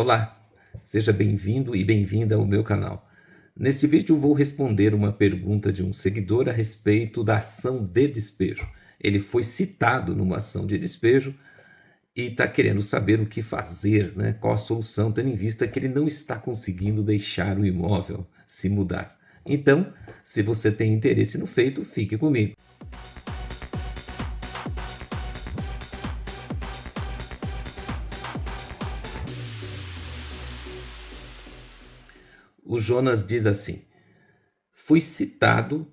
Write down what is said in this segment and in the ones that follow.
Olá, seja bem-vindo e bem-vinda ao meu canal. Neste vídeo vou responder uma pergunta de um seguidor a respeito da ação de despejo. Ele foi citado numa ação de despejo e está querendo saber o que fazer, né? Qual a solução, tendo em vista que ele não está conseguindo deixar o imóvel se mudar. Então, se você tem interesse no feito, fique comigo. O Jonas diz assim: fui citado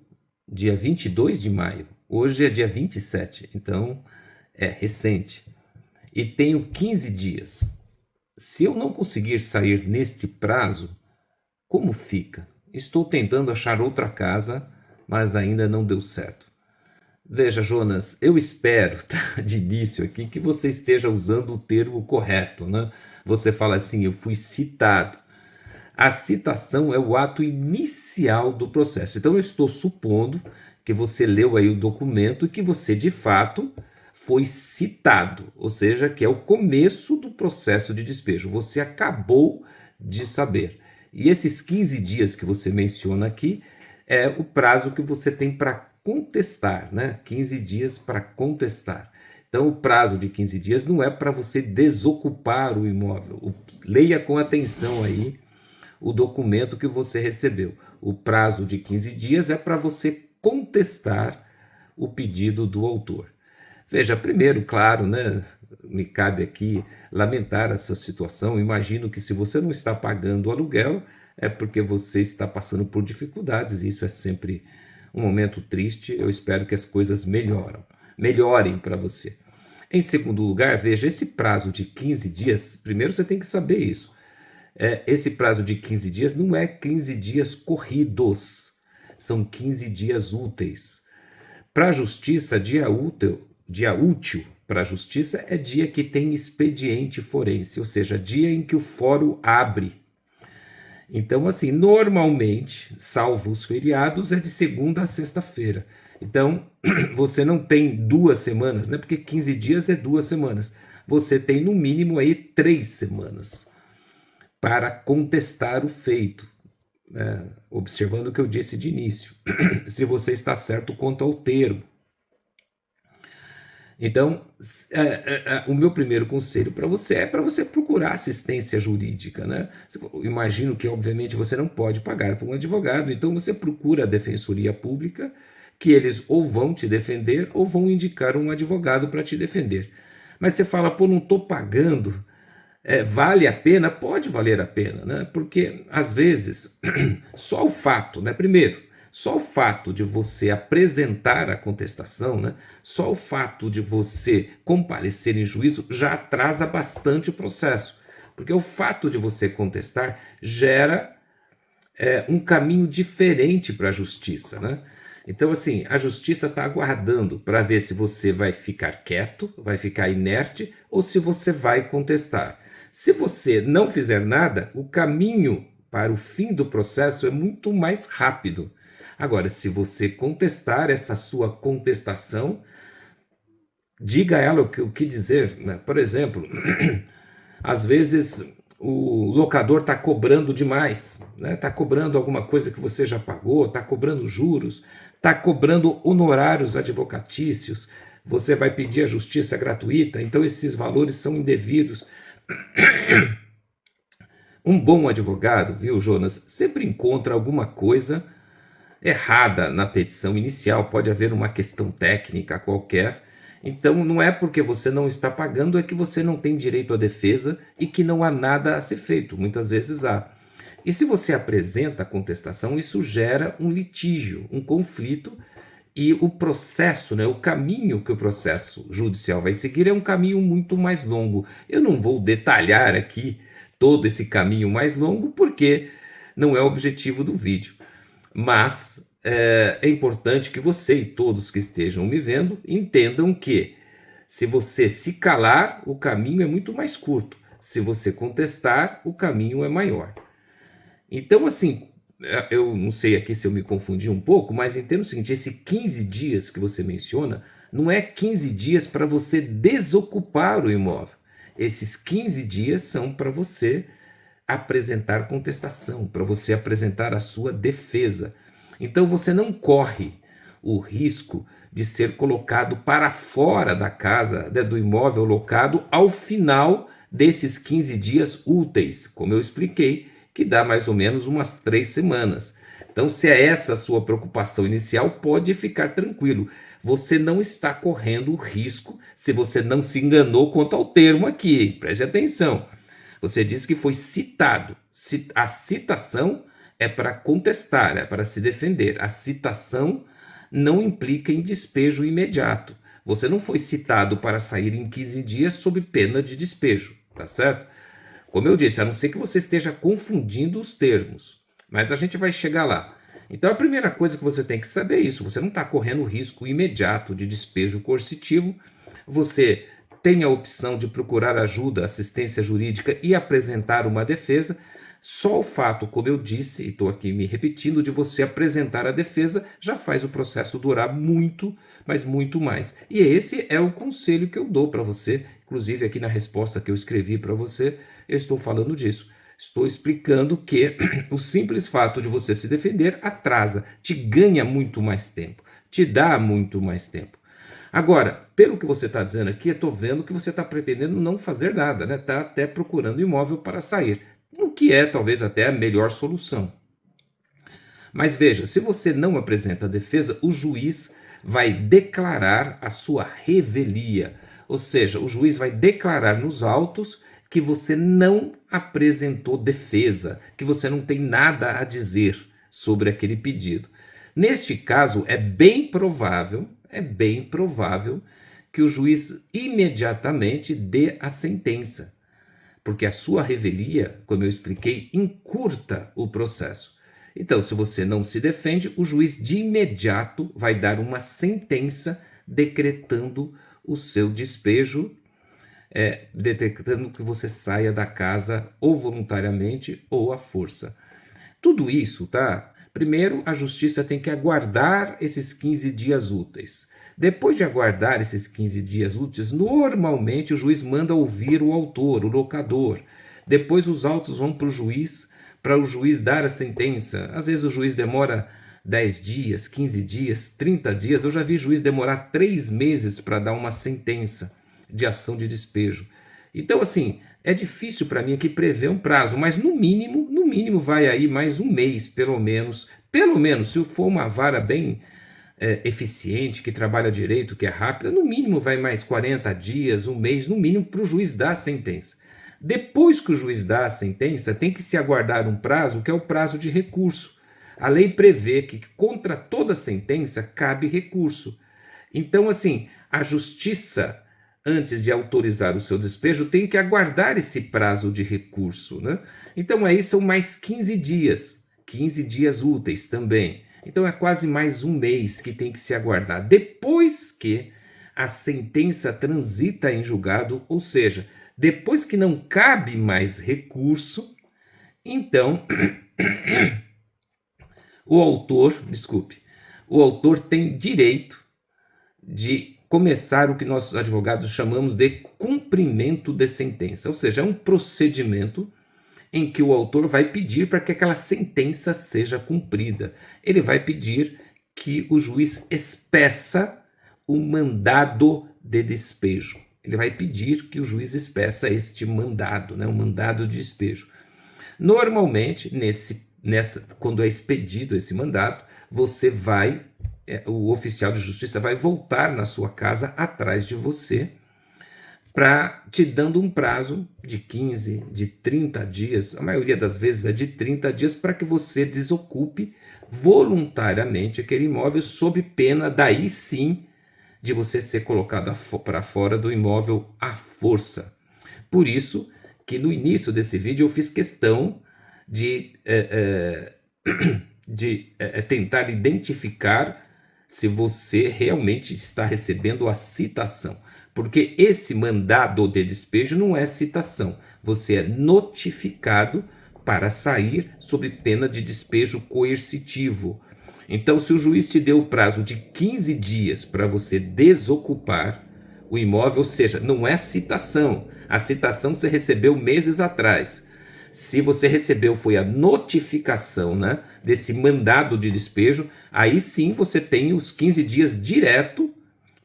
dia 22 de maio, hoje é dia 27, então é recente, e tenho 15 dias. Se eu não conseguir sair neste prazo, como fica? Estou tentando achar outra casa, mas ainda não deu certo. Veja, Jonas, eu espero, tá, de início aqui, que você esteja usando o termo correto, né? Você fala assim: eu fui citado. A citação é o ato inicial do processo. Então, eu estou supondo que você leu aí o documento e que você, de fato, foi citado, ou seja, que é o começo do processo de despejo. Você acabou de saber. E esses 15 dias que você menciona aqui é o prazo que você tem para contestar, né? 15 dias para contestar. Então, o prazo de 15 dias não é para você desocupar o imóvel. Leia com atenção aí o documento que você recebeu. O prazo de 15 dias é para você contestar o pedido do autor. Veja, primeiro, claro, né, me cabe aqui lamentar essa situação. Imagino que se você não está pagando o aluguel, é porque você está passando por dificuldades. Isso é sempre um momento triste. Eu espero que as coisas melhorem para você. Em segundo lugar, veja, esse prazo de 15 dias, primeiro você tem que saber isso. Esse prazo de 15 dias não é 15 dias corridos, são 15 dias úteis. Para a justiça, dia útil para a justiça é dia que tem expediente forense, ou seja, dia em que o fórum abre. Então, assim, normalmente, salvo os feriados, é de segunda a sexta-feira. Então, você não tem 2 semanas, né? Porque 15 dias é 2 semanas. Você tem, no mínimo, aí 3 semanas para contestar o feito, né? Observando o que eu disse de início, se você está certo quanto ao termo. Então, o meu primeiro conselho para você é para você procurar assistência jurídica, né? Eu imagino que, obviamente, você não pode pagar por um advogado, então você procura a Defensoria Pública, que eles ou vão te defender ou vão indicar um advogado para te defender. Mas você fala, pô, não estou pagando. Vale a pena? Pode valer a pena, né? Porque às vezes só o fato, né? Primeiro, só o fato de você apresentar a contestação, né? Só o fato de você comparecer em juízo já atrasa bastante o processo, porque o fato de você contestar gera um caminho diferente para a justiça, né? Então, assim, a justiça está aguardando para ver se você vai ficar quieto, vai ficar inerte ou se você vai contestar. Se você não fizer nada, o caminho para o fim do processo é muito mais rápido. Agora, se você contestar essa sua contestação, diga a ela o que dizer, né? Por exemplo, às vezes o locador está cobrando demais, né? Está cobrando alguma coisa que você já pagou, está cobrando juros, está cobrando honorários advocatícios, você vai pedir a justiça gratuita, então esses valores são indevidos. Um bom advogado, viu, Jonas, sempre encontra alguma coisa errada na petição inicial, pode haver uma questão técnica qualquer. Então, não é porque você não está pagando, é que você não tem direito à defesa e que não há nada a ser feito. Muitas vezes há. E se você apresenta a contestação, isso gera um litígio, um conflito, e o processo, né, o caminho que o processo judicial vai seguir é um caminho muito mais longo. Eu não vou detalhar aqui todo esse caminho mais longo, porque não é o objetivo do vídeo. Mas é importante que você e todos que estejam me vendo entendam que, se você se calar, o caminho é muito mais curto. Se você contestar, o caminho é maior. Então, assim, eu não sei aqui se eu me confundi um pouco, mas entendo o seguinte: esse 15 dias que você menciona não é 15 dias para você desocupar o imóvel. Esses 15 dias são para você apresentar contestação, para você apresentar a sua defesa. Então você não corre o risco de ser colocado para fora da casa, né, do imóvel locado ao final desses 15 dias úteis, como eu expliquei, que dá mais ou menos umas 3 semanas. Então, se é essa a sua preocupação inicial, pode ficar tranquilo. Você não está correndo o risco se você não se enganou quanto ao termo aqui. Preste atenção. Você disse que foi citado. A citação é para contestar, é para se defender. A citação não implica em despejo imediato. Você não foi citado para sair em 15 dias sob pena de despejo, tá certo? Como eu disse, a não ser que você esteja confundindo os termos, mas a gente vai chegar lá. Então a primeira coisa que você tem que saber é isso, você não está correndo risco imediato de despejo coercitivo, você tem a opção de procurar ajuda, assistência jurídica e apresentar uma defesa. Só o fato, como eu disse, e estou aqui me repetindo, de você apresentar a defesa já faz o processo durar muito, mas muito mais. E esse é o conselho que eu dou para você, inclusive aqui na resposta que eu escrevi para você, eu estou falando disso. Estou explicando que o simples fato de você se defender atrasa, te ganha muito mais tempo, te dá muito mais tempo. Agora, pelo que você está dizendo aqui, eu estou vendo que você está pretendendo não fazer nada, né? Está até procurando imóvel para sair, o que é talvez até a melhor solução. Mas veja, se você não apresenta a defesa, o juiz vai declarar a sua revelia, ou seja, o juiz vai declarar nos autos que você não apresentou defesa, que você não tem nada a dizer sobre aquele pedido. Neste caso, é bem provável que o juiz imediatamente dê a sentença, porque a sua revelia, como eu expliquei, encurta o processo. Então, se você não se defende, o juiz de imediato vai dar uma sentença decretando o seu despejo, decretando que você saia da casa ou voluntariamente ou à força. Tudo isso, tá? Primeiro, a justiça tem que aguardar esses 15 dias úteis. Depois de aguardar esses 15 dias úteis, normalmente o juiz manda ouvir o autor, o locador. Depois os autos vão para o juiz dar a sentença. Às vezes o juiz demora 10 dias, 15 dias, 30 dias. Eu já vi juiz demorar 3 meses para dar uma sentença de ação de despejo. Então, assim, é difícil para mim aqui prever um prazo, mas no mínimo vai aí mais um mês, pelo menos, se for uma vara bem eficiente, que trabalha direito, que é rápida, no mínimo vai mais 40 dias, um mês, no mínimo, para o juiz dar a sentença. Depois que o juiz dá a sentença, tem que se aguardar um prazo, que é o prazo de recurso. A lei prevê que contra toda sentença cabe recurso. Então, assim, a justiça, antes de autorizar o seu despejo, tem que aguardar esse prazo de recurso, né? Então, aí são mais 15 dias úteis também. Então, é quase mais um mês que tem que se aguardar. Depois que a sentença transita em julgado, ou seja, depois que não cabe mais recurso, então o autor tem direito de começar o que nós advogados chamamos de cumprimento de sentença, ou seja, é um procedimento em que o autor vai pedir para que aquela sentença seja cumprida. Ele vai pedir que o juiz espeça o mandado de despejo. Ele vai pedir que o juiz espeça este mandado, né, o mandado de despejo. Normalmente, quando é expedido esse mandado, o oficial de justiça vai voltar na sua casa atrás de você, te dando um prazo de 15, de 30 dias, a maioria das vezes é de 30 dias, para que você desocupe voluntariamente aquele imóvel, sob pena, daí sim, de você ser colocado para fora do imóvel à força. Por isso que no início desse vídeo eu fiz questão de tentar identificar se você realmente está recebendo a citação. Porque esse mandado de despejo não é citação. Você é notificado para sair sob pena de despejo coercitivo. Então, se o juiz te deu o prazo de 15 dias para você desocupar o imóvel, ou seja, não é citação. A citação você recebeu meses atrás. Se você recebeu foi a notificação, né, desse mandado de despejo, aí sim você tem os 15 dias direto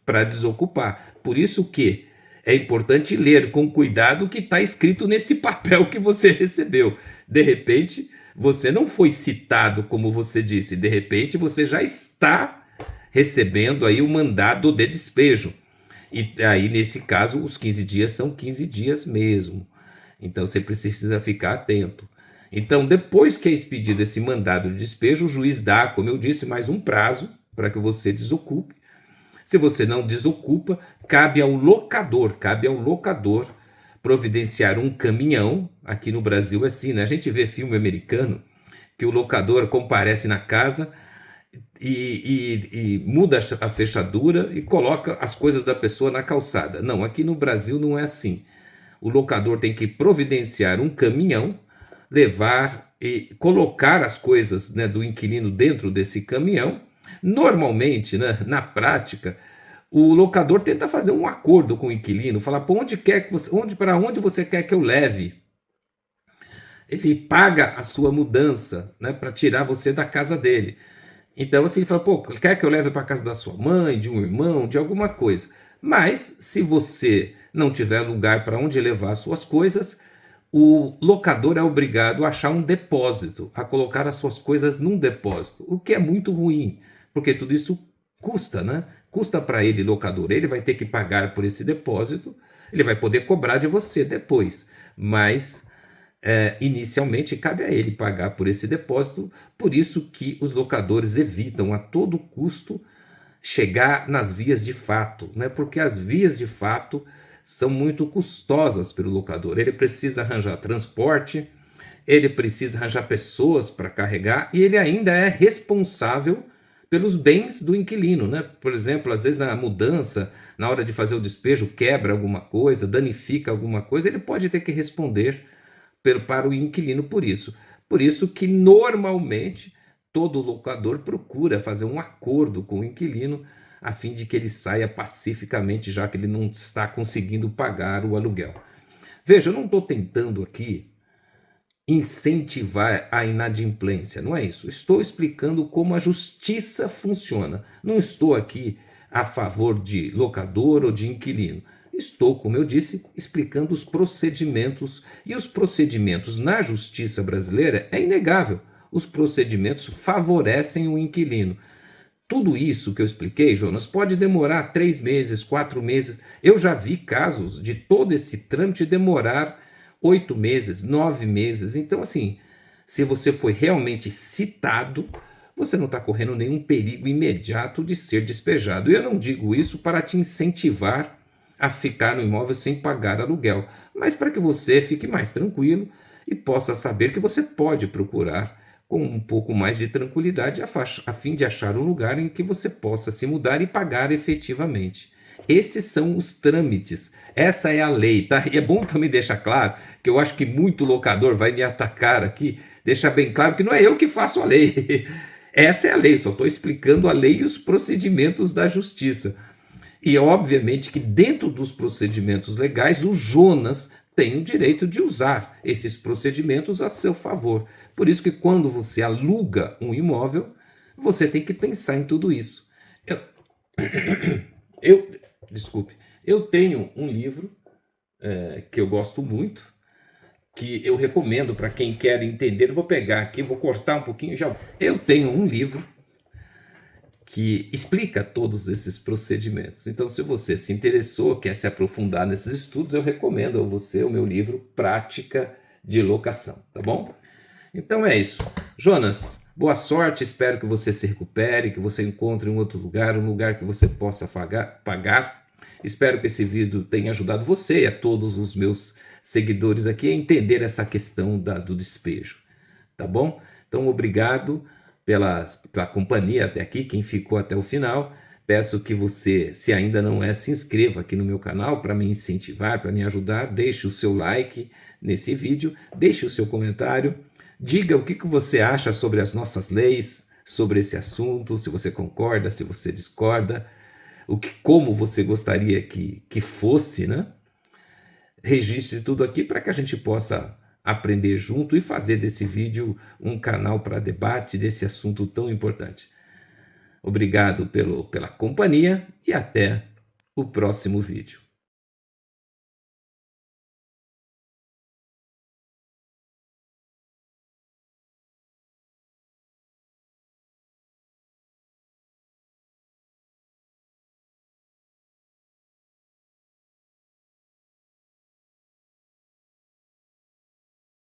para desocupar. Por isso que é importante ler com cuidado o que está escrito nesse papel que você recebeu. De repente, você não foi citado, como você disse, de repente você já está recebendo aí o mandado de despejo. E aí, nesse caso, os 15 dias são 15 dias mesmo. Então, você precisa ficar atento. Então, depois que é expedido esse mandado de despejo, o juiz dá, como eu disse, mais um prazo para que você desocupe. Se você não desocupa, cabe ao locador providenciar um caminhão. Aqui no Brasil é assim, né? A gente vê filme americano que o locador comparece na casa e muda a fechadura e coloca as coisas da pessoa na calçada. Não, aqui no Brasil não é assim. O locador tem que providenciar um caminhão, levar e colocar as coisas, né, do inquilino dentro desse caminhão. Normalmente, né, na prática, o locador tenta fazer um acordo com o inquilino, falar para onde você quer que eu leve. Ele paga a sua mudança, né, para tirar você da casa dele. Então, assim, ele fala, pô, quer que eu leve para casa da sua mãe, de um irmão, de alguma coisa. Mas, se você não tiver lugar para onde levar suas coisas, o locador é obrigado a achar um depósito, a colocar as suas coisas num depósito, o que é muito ruim, porque tudo isso custa, né? Custa para ele, locador. Ele vai ter que pagar por esse depósito, ele vai poder cobrar de você depois, mas inicialmente cabe a ele pagar por esse depósito, por isso que os locadores evitam a todo custo chegar nas vias de fato, né? Porque as vias de fato são muito custosas para o locador. Ele precisa arranjar transporte, ele precisa arranjar pessoas para carregar e ele ainda é responsável pelos bens do inquilino, né? Por exemplo, às vezes na mudança, na hora de fazer o despejo, quebra alguma coisa, danifica alguma coisa, ele pode ter que responder para o inquilino por isso. Por isso que normalmente todo locador procura fazer um acordo com o inquilino a fim de que ele saia pacificamente, já que ele não está conseguindo pagar o aluguel. Veja, eu não estou tentando aqui incentivar a inadimplência, não é isso. Estou explicando como a justiça funciona. Não estou aqui a favor de locador ou de inquilino. Estou, como eu disse, explicando os procedimentos. E os procedimentos na justiça brasileira é inegável. Os procedimentos favorecem o inquilino. Tudo isso que eu expliquei, Jonas, pode demorar 3 meses, 4 meses. Eu já vi casos de todo esse trâmite demorar 8 meses, 9 meses. Então, assim, se você foi realmente citado, você não está correndo nenhum perigo imediato de ser despejado. E eu não digo isso para te incentivar a ficar no imóvel sem pagar aluguel, mas para que você fique mais tranquilo e possa saber que você pode procurar com um pouco mais de tranquilidade a fim de achar um lugar em que você possa se mudar e pagar efetivamente. Esses são os trâmites, essa é a lei, tá? E é bom também deixar claro, que eu acho que muito locador vai me atacar aqui, deixar bem claro que não é eu que faço a lei, essa é a lei, só estou explicando a lei e os procedimentos da justiça. E obviamente que dentro dos procedimentos legais, o Jonas tem o direito de usar esses procedimentos a seu favor. Por isso que quando você aluga um imóvel, você tem que pensar em tudo isso. Desculpe, eu tenho um livro que eu gosto muito, que eu recomendo para quem quer entender. Eu vou pegar aqui, vou cortar um pouquinho e já. Eu tenho um livro que explica todos esses procedimentos. Então, se você se interessou, quer se aprofundar nesses estudos, eu recomendo a você o meu livro Prática de Locação, tá bom? Então é isso. Jonas, boa sorte, espero que você se recupere, que você encontre um outro lugar, um lugar que você possa pagar. Espero que esse vídeo tenha ajudado você e a todos os meus seguidores aqui a entender essa questão do despejo, tá bom? Então, obrigado pela companhia até aqui, quem ficou até o final. Peço que você, se ainda não é, se inscreva aqui no meu canal para me incentivar, para me ajudar. Deixe o seu like nesse vídeo, deixe o seu comentário, diga o que você acha sobre as nossas leis, sobre esse assunto, se você concorda, se você discorda, como você gostaria que fosse, né? Registre tudo aqui para que a gente possa aprender junto e fazer desse vídeo um canal para debate desse assunto tão importante. Obrigado pela companhia e até o próximo vídeo.